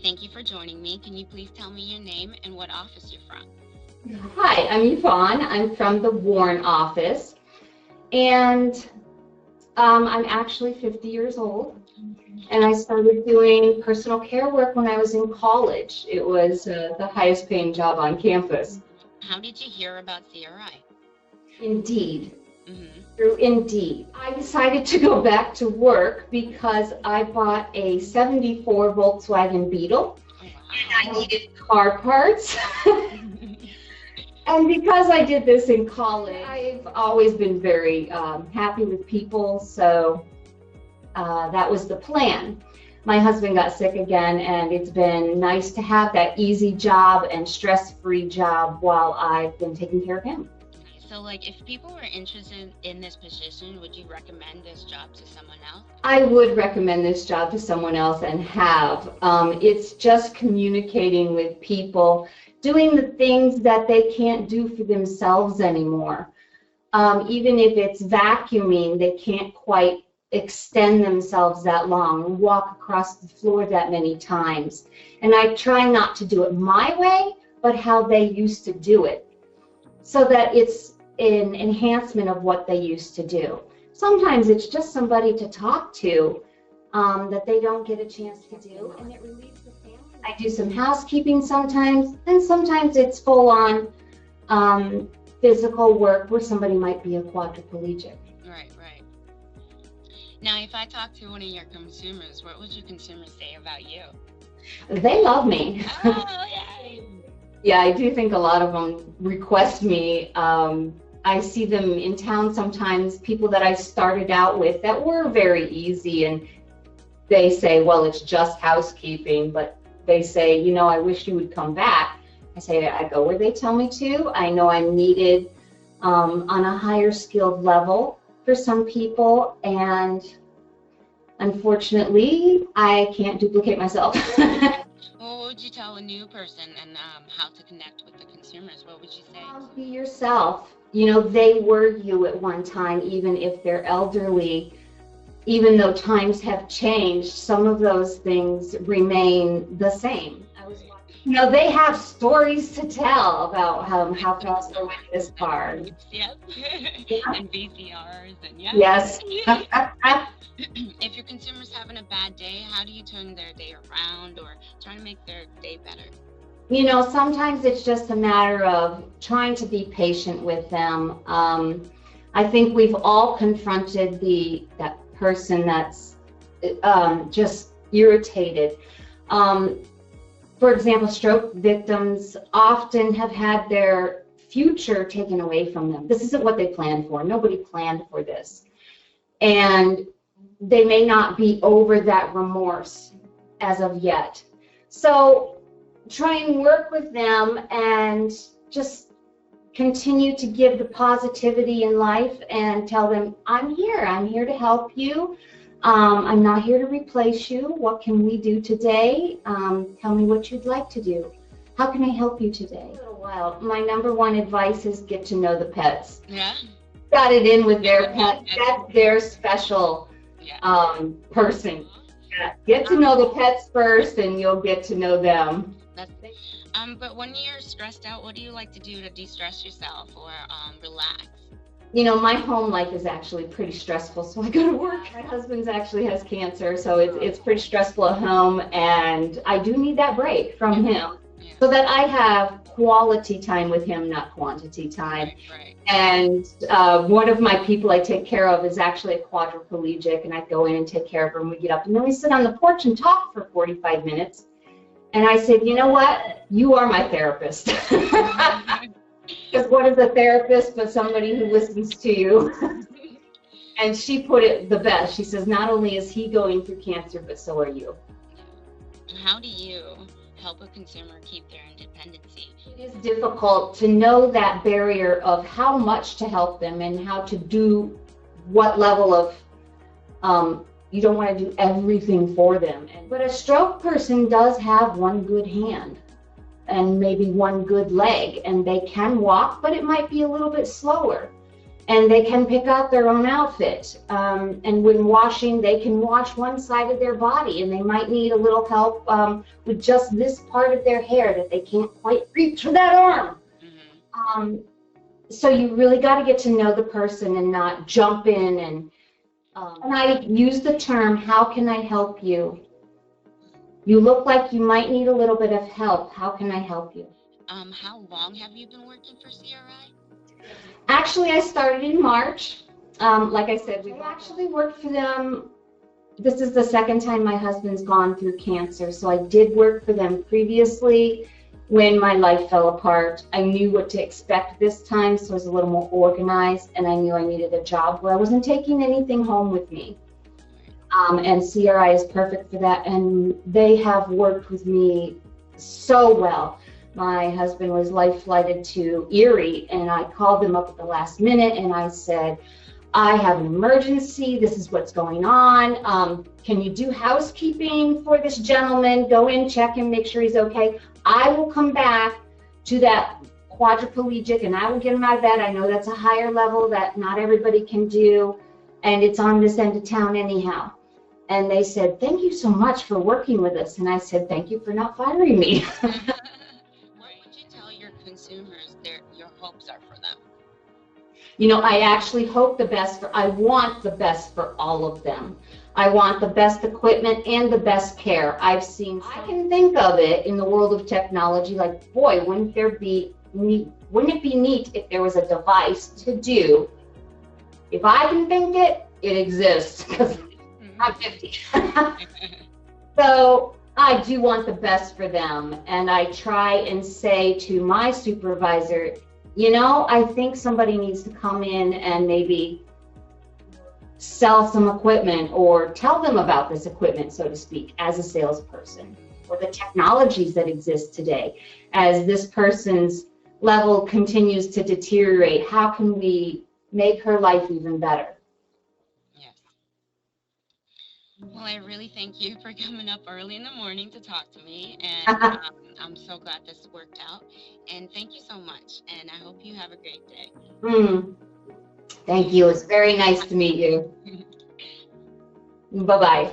Thank you for joining me. Can you please tell me your name and what office you're from? Hi, I'm Yvonne. I'm from the Warren office, and I'm actually 50 years old, and I started doing personal care work when I was in college. It was the highest paying job on campus. How did you hear about CRI? Indeed, Mm-hmm. through Indeed. I decided to go back to work because I bought a '74 Volkswagen Beetle, Oh, and I wow. needed car parts. And because I did this in college, I've always been very happy with people, so that was the plan. My husband got sick again, and it's been nice to have that easy job and stress-free job while I've been taking care of him. So, like, if people were interested in this position, would you recommend this job to someone else? I would recommend this job to someone else and have. It's just communicating with people, doing the things that they can't do for themselves anymore. Even if it's vacuuming, they can't quite extend themselves that long and walk across the floor that many times. And I try not to do it my way, but how they used to do it, so that it's an enhancement of what they used to do. Sometimes it's just somebody to talk to that they don't get a chance to do, and it relieves the family. I do some housekeeping sometimes, and sometimes it's full-on physical work where somebody might be a quadriplegic. Right, right. Now, if I talk to one of your consumers, what would your consumers say about you? They love me. Oh, yay! Yeah, I do think a lot of them request me. I see them in town sometimes, people that I started out with that were very easy, and they say, well, it's just housekeeping, but they say, you know, I wish you would come back. I say, I go where they tell me to. I know I'm needed on a higher skilled level for some people, and unfortunately, I can't duplicate myself. What would you tell a new person and how to connect with the consumers? What would you say? Be yourself. You know, they were you at one time, even if they're elderly. Even though times have changed, some of those things remain the same. You know, they have stories to tell about how fast they went this car. Yep. And VCRs and yeah. Yes. If your consumer's having a bad day, how do you turn their day around or try to make their day better? You know, sometimes it's just a matter of trying to be patient with them. I think we've all confronted that person that's just irritated. For example, stroke victims often have had their future taken away from them. This isn't what they planned for. Nobody planned for this. And they may not be over that remorse as of yet. So try and work with them and just continue to give the positivity in life and tell them, I'm here to help you. I'm not here to replace you. What can we do today? Tell me what you'd like to do. How can I help you today? Well, my number one advice is get to know the pets. Yeah. Got it in with their pet. That's their special person. Yeah. Get to know the pets first, and you'll get to know them. But when you're stressed out, what do you like to do to de-stress yourself or relax? You know, my home life is actually pretty stressful, so I go to work. My husband actually has cancer, so it's pretty stressful at home, and I do need that break from him so that I have quality time with him, not quantity time. Right. And one of my people I take care of is actually a quadriplegic, and I go in and take care of her, and we get up, and then we sit on the porch and talk for 45 minutes. And I said, you know what? You are my therapist. Because what is a therapist but somebody who listens to you? And she put it the best. She says, not only is he going through cancer, but so are you. And how do you help a consumer keep their independency? It is difficult to know that barrier of how much to help them and how to do what level of, you don't want to do everything for them. But a stroke person does have one good hand and maybe one good leg, and they can walk, but it might be a little bit slower. and they can pick out their own outfit. And when washing, they can wash one side of their body, and they might need a little help with just this part of their hair that they can't quite reach for that arm. So you really got to get to know the person and not jump in. And I use the term, how can I help you? You look like you might need a little bit of help. How can I help you? How long have you been working for CRI? Actually, I started in March. Like I said, we actually worked for them. This is the second time my husband's gone through cancer. So I did work for them previously when my life fell apart. I knew what to expect this time, so I was a little more organized, and I knew I needed a job where I wasn't taking anything home with me. And CRI is perfect for that, and they have worked with me so well. My husband was life flighted to Erie, and I called them up at the last minute, and I said, I have an emergency. This is what's going on. Can you do housekeeping for this gentleman? Go in, check him, make sure he's okay. I will come back to that quadriplegic, and I will get him out of bed. I know that's a higher level that not everybody can do, and it's on this end of town anyhow. And they said, thank you so much for working with us. And I said, thank you for not firing me. What would you tell your consumers your hopes are for them? You know, I actually hope the best I want the best for all of them. I want the best equipment and the best care. I can think of it in the world of technology, like, boy, wouldn't it be neat if there was a device to do, if I can think it, it exists, because I'm 50. So I do want the best for them, and I try and say to my supervisor, you know, I think somebody needs to come in and maybe sell some equipment or tell them about this equipment, so to speak, as a salesperson, or the technologies that exist today. As this person's level continues to deteriorate, how can we make her life even better? Well, I really thank you for coming up early in the morning to talk to me, and I'm so glad this worked out. And thank you so much, and I hope you have a great day. Thank you. It's very nice to meet you. Bye-bye.